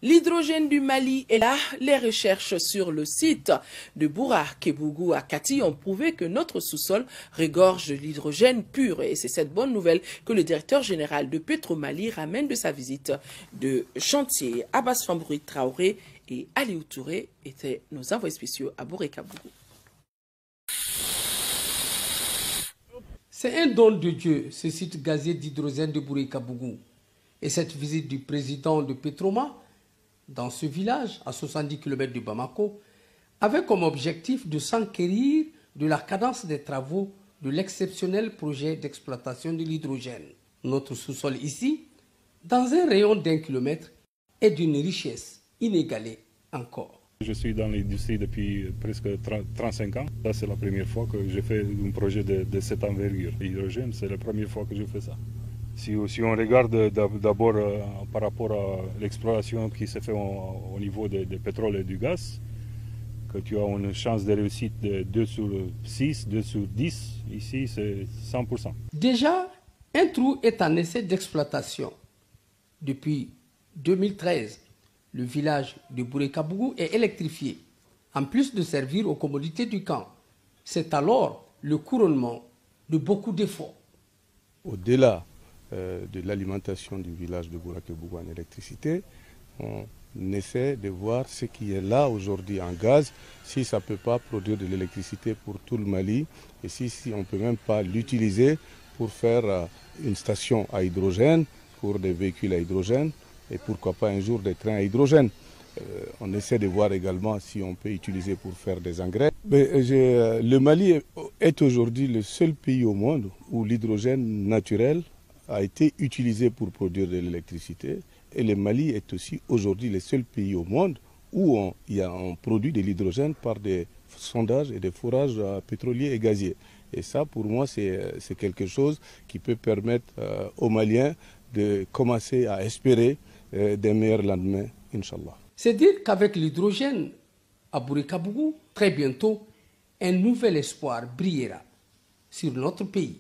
L'hydrogène du Mali est là. Les recherches sur le site de Boura Kébougou à Kati ont prouvé que notre sous-sol regorge de l'hydrogène pur. Et c'est cette bonne nouvelle que le directeur général de Petromali ramène de sa visite de chantier. Abbas Fambouri Traoré et Aliou Touré étaient nos envoyés spéciaux à Boura Kébougou. C'est un don de Dieu, ce site gazier d'hydrogène de Boura Kébougou. Et cette visite du président de Petroma dans ce village, à 70 km de Bamako, avait comme objectif de s'enquérir de la cadence des travaux de l'exceptionnel projet d'exploitation de l'hydrogène. Notre sous-sol ici, dans un rayon d'1 kilomètre, est d'une richesse inégalée encore. Je suis dans l'industrie depuis presque 35 ans. Là, c'est la première fois que je fais un projet de cette envergure. L'hydrogène, c'est la première fois que je fais ça. Si on regarde d'abord par rapport à l'exploration qui se fait au niveau du pétrole et du gaz, que tu as une chance de réussite de 2 sur 6, 2 sur 10, ici c'est 100%. Déjà, un trou est en essai d'exploitation. Depuis 2013, le village de Boura Kébougou est électrifié, en plus de servir aux commodités du camp. C'est alors le couronnement de beaucoup d'efforts. Au-delà de l'alimentation du village de Boura Kébougou en électricité, on essaie de voir ce qui est là aujourd'hui en gaz, si ça ne peut pas produire de l'électricité pour tout le Mali et si on ne peut même pas l'utiliser pour faire une station à hydrogène, pour des véhicules à hydrogène et pourquoi pas un jour des trains à hydrogène. On essaie de voir également si on peut utiliser pour faire des engrais. Le Mali est aujourd'hui le seul pays au monde où l'hydrogène naturel a été utilisé pour produire de l'électricité. Et le Mali est aussi aujourd'hui le seul pays au monde où on produit de l'hydrogène par des sondages et des forages pétroliers et gaziers. Et ça, pour moi, c'est quelque chose qui peut permettre aux Maliens de commencer à espérer des meilleurs lendemains, Inch'Allah. C'est dire qu'avec l'hydrogène à Boura Kébougou, très bientôt, un nouvel espoir brillera sur notre pays.